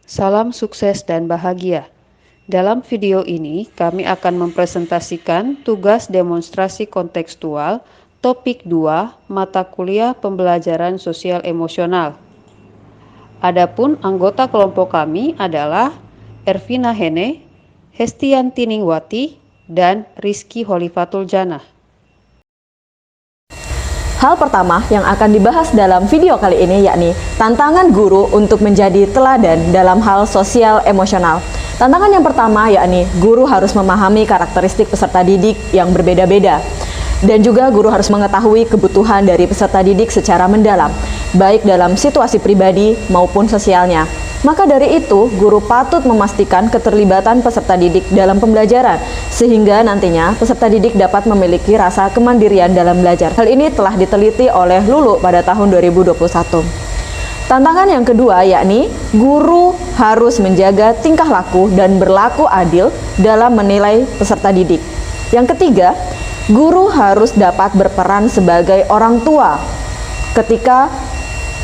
Salam sukses dan bahagia. Dalam video ini, kami akan mempresentasikan tugas demonstrasi kontekstual topik 2 mata kuliah pembelajaran sosial emosional. Adapun anggota kelompok kami adalah Ervina Hene, Hestianti Ningwati, dan Rizky Holifatul Janah. Hal pertama yang akan dibahas dalam video kali ini yakni tantangan guru untuk menjadi teladan dalam hal sosial emosional. Tantangan yang pertama yakni guru harus memahami karakteristik peserta didik yang berbeda-beda. Dan juga guru harus mengetahui kebutuhan dari peserta didik secara mendalam, baik dalam situasi pribadi maupun sosialnya. Maka dari itu, guru patut memastikan keterlibatan peserta didik dalam pembelajaran, sehingga nantinya peserta didik dapat memiliki rasa kemandirian dalam belajar. Hal ini telah diteliti oleh Lulu pada tahun 2021. Tantangan yang kedua yakni guru harus menjaga tingkah laku dan berlaku adil dalam menilai peserta didik. Yang ketiga, guru harus dapat berperan sebagai orang tua ketika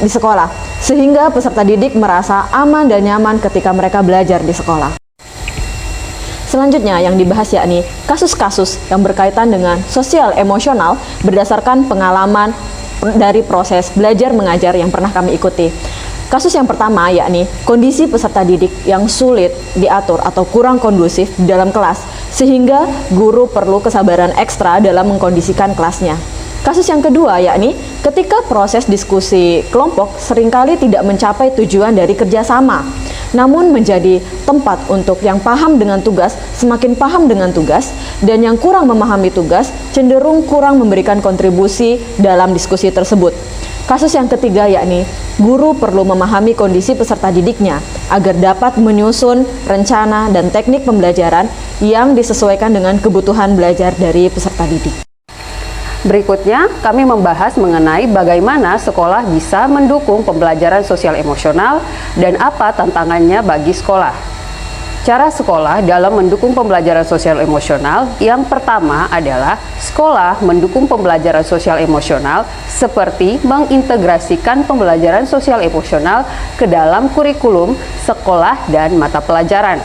di sekolah, sehingga peserta didik merasa aman dan nyaman ketika mereka belajar di sekolah. Selanjutnya yang dibahas yakni kasus-kasus yang berkaitan dengan sosial emosional berdasarkan pengalaman dari proses belajar mengajar yang pernah kami ikuti. Kasus yang pertama yakni kondisi peserta didik yang sulit diatur atau kurang kondusif dalam kelas, sehingga guru perlu kesabaran ekstra dalam mengkondisikan kelasnya. Kasus yang kedua yakni ketika proses diskusi kelompok seringkali tidak mencapai tujuan dari kerjasama, namun menjadi tempat untuk yang paham dengan tugas semakin paham dengan tugas, dan yang kurang memahami tugas cenderung kurang memberikan kontribusi dalam diskusi tersebut. Kasus yang ketiga yakni guru perlu memahami kondisi peserta didiknya agar dapat menyusun rencana dan teknik pembelajaran yang disesuaikan dengan kebutuhan belajar dari peserta didik. Berikutnya, kami membahas mengenai bagaimana sekolah bisa mendukung pembelajaran sosial emosional dan apa tantangannya bagi sekolah. Cara sekolah dalam mendukung pembelajaran sosial emosional yang pertama adalah sekolah mendukung pembelajaran sosial emosional seperti mengintegrasikan pembelajaran sosial emosional ke dalam kurikulum sekolah dan mata pelajaran.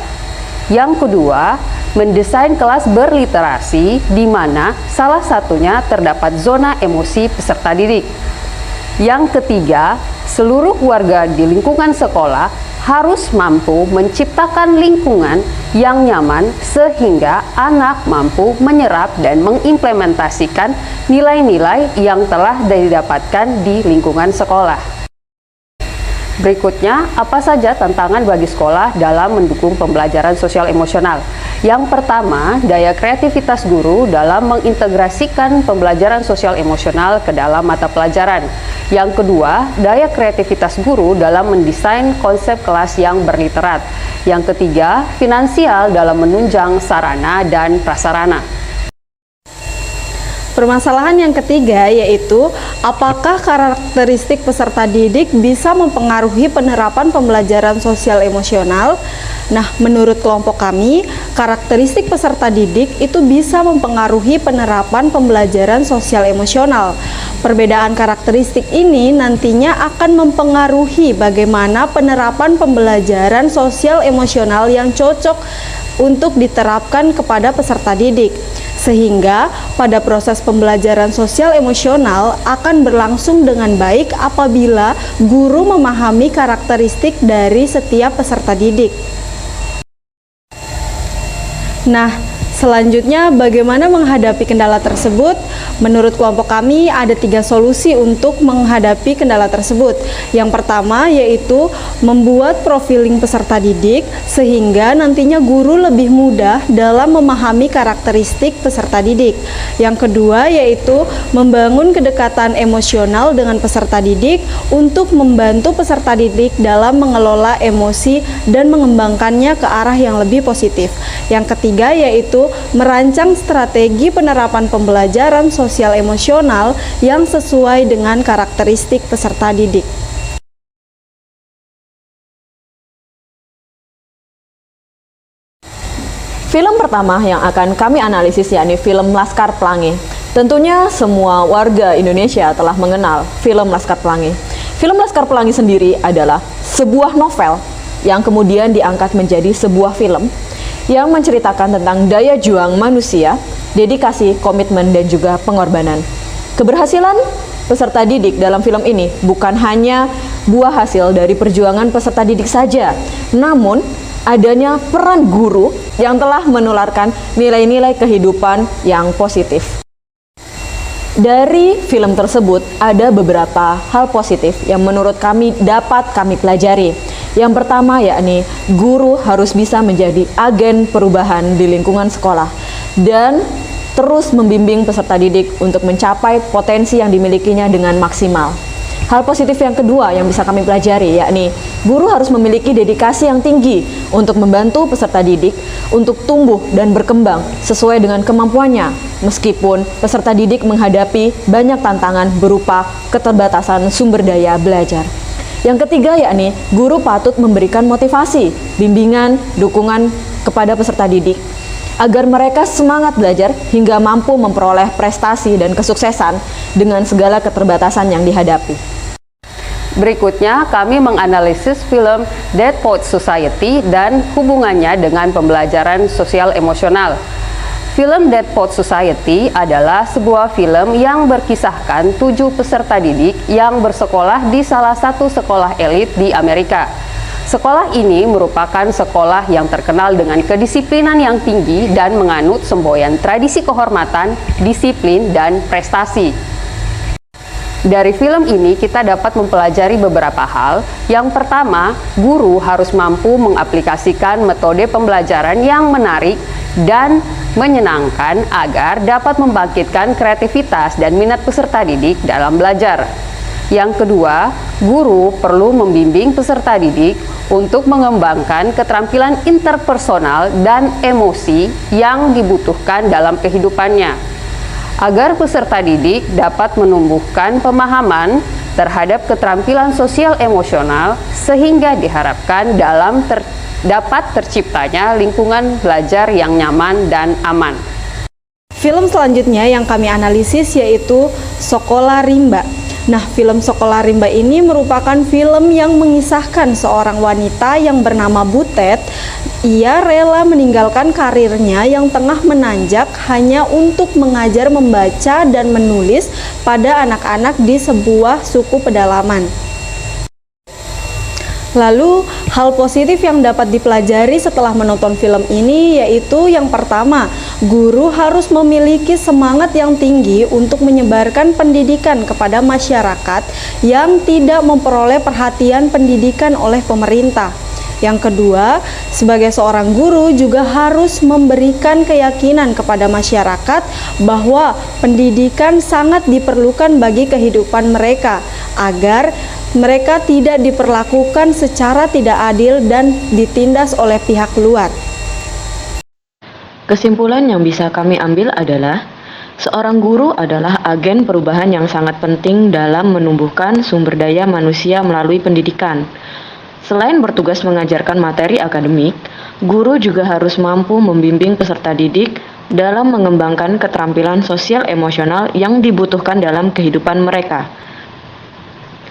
Yang kedua, mendesain kelas berliterasi di mana salah satunya terdapat zona emosi peserta didik. Yang ketiga, seluruh warga di lingkungan sekolah harus mampu menciptakan lingkungan yang nyaman sehingga anak mampu menyerap dan mengimplementasikan nilai-nilai yang telah didapatkan di lingkungan sekolah. Berikutnya, apa saja tantangan bagi sekolah dalam mendukung pembelajaran sosial emosional? Yang pertama, daya kreativitas guru dalam mengintegrasikan pembelajaran sosial emosional ke dalam mata pelajaran. Yang kedua, daya kreativitas guru dalam mendesain konsep kelas yang berliterat. Yang ketiga, finansial dalam menunjang sarana dan prasarana. Permasalahan yang ketiga yaitu apakah karakteristik peserta didik bisa mempengaruhi penerapan pembelajaran sosial emosional? Nah, menurut kelompok kami, karakteristik peserta didik itu bisa mempengaruhi penerapan pembelajaran sosial emosional. Perbedaan karakteristik ini nantinya akan mempengaruhi bagaimana penerapan pembelajaran sosial emosional yang cocok untuk diterapkan kepada peserta didik. Sehingga pada proses pembelajaran sosial emosional akan berlangsung dengan baik apabila guru memahami karakteristik dari setiap peserta didik. Nah, selanjutnya bagaimana menghadapi kendala tersebut? Menurut kelompok kami ada 3 solusi untuk menghadapi kendala tersebut. Yang pertama yaitu membuat profiling peserta didik sehingga nantinya guru lebih mudah dalam memahami karakteristik peserta didik. Yang kedua yaitu membangun kedekatan emosional dengan peserta didik untuk membantu peserta didik dalam mengelola emosi dan mengembangkannya ke arah yang lebih positif. Yang ketiga yaitu merancang strategi penerapan pembelajaran sosial emosional yang sesuai dengan karakteristik peserta didik. Film pertama yang akan kami analisis yakni film Laskar Pelangi. Tentunya semua warga Indonesia telah mengenal film Laskar Pelangi. Film Laskar Pelangi sendiri adalah sebuah novel yang kemudian diangkat menjadi sebuah film yang menceritakan tentang daya juang manusia, dedikasi, komitmen, dan juga pengorbanan. Keberhasilan peserta didik dalam film ini bukan hanya buah hasil dari perjuangan peserta didik saja, namun adanya peran guru yang telah menularkan nilai-nilai kehidupan yang positif. Dari film tersebut ada beberapa hal positif yang menurut kami dapat kami pelajari. Yang pertama yakni guru harus bisa menjadi agen perubahan di lingkungan sekolah dan terus membimbing peserta didik untuk mencapai potensi yang dimilikinya dengan maksimal. Hal positif yang kedua yang bisa kami pelajari yakni guru harus memiliki dedikasi yang tinggi untuk membantu peserta didik untuk tumbuh dan berkembang sesuai dengan kemampuannya, meskipun peserta didik menghadapi banyak tantangan berupa keterbatasan sumber daya belajar. Yang ketiga yakni guru patut memberikan motivasi, bimbingan, dukungan kepada peserta didik agar mereka semangat belajar hingga mampu memperoleh prestasi dan kesuksesan dengan segala keterbatasan yang dihadapi. Berikutnya, kami menganalisis film Dead Poets Society dan hubungannya dengan pembelajaran sosial emosional. Film Dead Poets Society adalah sebuah film yang berkisahkan 7 peserta didik yang bersekolah di salah satu sekolah elit di Amerika. Sekolah ini merupakan sekolah yang terkenal dengan kedisiplinan yang tinggi dan menganut semboyan tradisi kehormatan, disiplin, dan prestasi. Dari film ini kita dapat mempelajari beberapa hal. Yang pertama, guru harus mampu mengaplikasikan metode pembelajaran yang menarik dan menyenangkan agar dapat membangkitkan kreativitas dan minat peserta didik dalam belajar. Yang kedua, guru perlu membimbing peserta didik untuk mengembangkan keterampilan interpersonal dan emosi yang dibutuhkan dalam kehidupannya, agar peserta didik dapat menumbuhkan pemahaman terhadap keterampilan sosial emosional sehingga diharapkan dapat terciptanya lingkungan belajar yang nyaman dan aman. Film selanjutnya yang kami analisis yaitu Sekolah Rimba. Nah, film Sekolah Rimba ini merupakan film yang mengisahkan seorang wanita yang bernama Butet. Ia rela meninggalkan karirnya yang tengah menanjak hanya untuk mengajar membaca dan menulis pada anak-anak di sebuah suku pedalaman. Lalu, hal positif yang dapat dipelajari setelah menonton film ini yaitu yang pertama, guru harus memiliki semangat yang tinggi untuk menyebarkan pendidikan kepada masyarakat yang tidak memperoleh perhatian pendidikan oleh pemerintah. Yang kedua, sebagai seorang guru juga harus memberikan keyakinan kepada masyarakat bahwa pendidikan sangat diperlukan bagi kehidupan mereka agar mereka tidak diperlakukan secara tidak adil dan ditindas oleh pihak luar. Kesimpulan yang bisa kami ambil adalah seorang guru adalah agen perubahan yang sangat penting dalam menumbuhkan sumber daya manusia melalui pendidikan. Selain bertugas mengajarkan materi akademik, guru juga harus mampu membimbing peserta didik dalam mengembangkan keterampilan sosial emosional yang dibutuhkan dalam kehidupan mereka.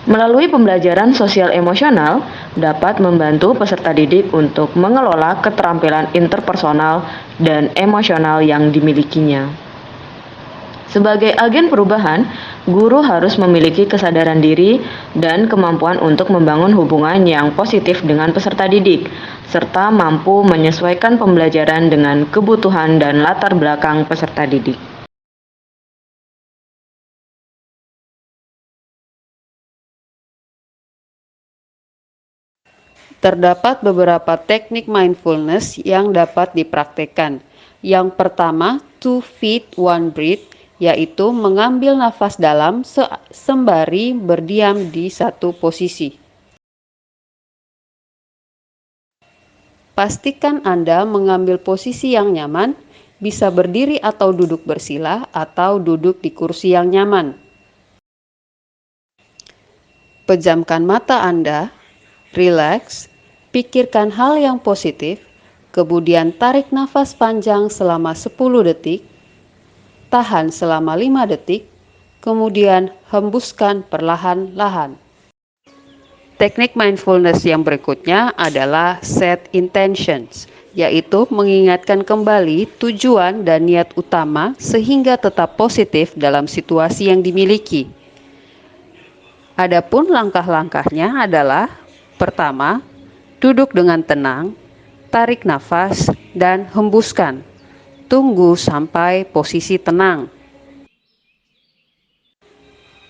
Melalui pembelajaran sosial emosional dapat membantu peserta didik untuk mengelola keterampilan interpersonal dan emosional yang dimilikinya. Sebagai agen perubahan, guru harus memiliki kesadaran diri dan kemampuan untuk membangun hubungan yang positif dengan peserta didik, serta mampu menyesuaikan pembelajaran dengan kebutuhan dan latar belakang peserta didik. Terdapat beberapa teknik mindfulness yang dapat dipraktekkan. Yang pertama, 2 feet, 1 breath, yaitu mengambil nafas dalam sembari berdiam di satu posisi. Pastikan Anda mengambil posisi yang nyaman, bisa berdiri atau duduk bersila atau duduk di kursi yang nyaman. Pejamkan mata Anda, rileks, pikirkan hal yang positif, kemudian tarik nafas panjang selama 10 detik, tahan selama 5 detik, kemudian hembuskan perlahan-lahan. Teknik mindfulness yang berikutnya adalah set intentions, yaitu mengingatkan kembali tujuan dan niat utama sehingga tetap positif dalam situasi yang dimiliki. Adapun langkah-langkahnya adalah: pertama, duduk dengan tenang, tarik nafas, dan hembuskan. Tunggu sampai posisi tenang.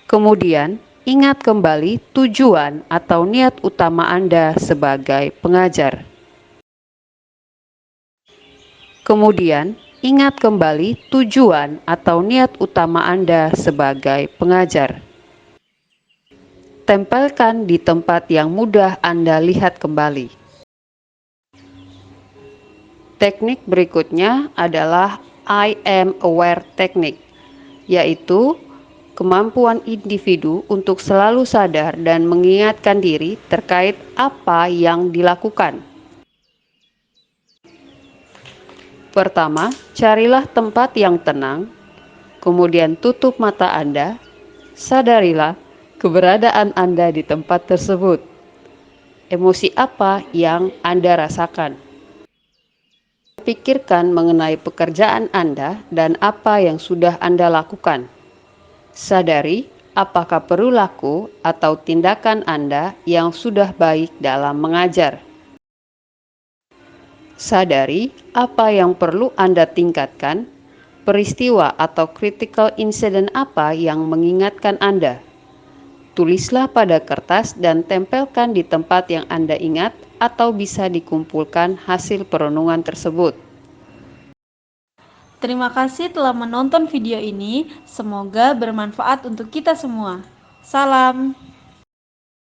Kemudian, ingat kembali tujuan atau niat utama Anda sebagai pengajar. Kemudian, ingat kembali tujuan atau niat utama Anda sebagai pengajar. Tempelkan di tempat yang mudah Anda lihat kembali. Teknik berikutnya adalah I am aware teknik, yaitu kemampuan individu untuk selalu sadar dan mengingatkan diri terkait apa yang dilakukan. Pertama, carilah tempat yang tenang, kemudian tutup mata Anda, sadarilah keberadaan Anda di tempat tersebut. Emosi apa yang Anda rasakan? Pikirkan mengenai pekerjaan Anda dan apa yang sudah Anda lakukan. Sadari apakah perilaku atau tindakan Anda yang sudah baik dalam mengajar. Sadari apa yang perlu Anda tingkatkan, peristiwa atau critical incident apa yang mengingatkan Anda. Tulislah pada kertas dan tempelkan di tempat yang Anda ingat atau bisa dikumpulkan hasil perenungan tersebut. Terima kasih telah menonton video ini. Semoga bermanfaat untuk kita semua. Salam.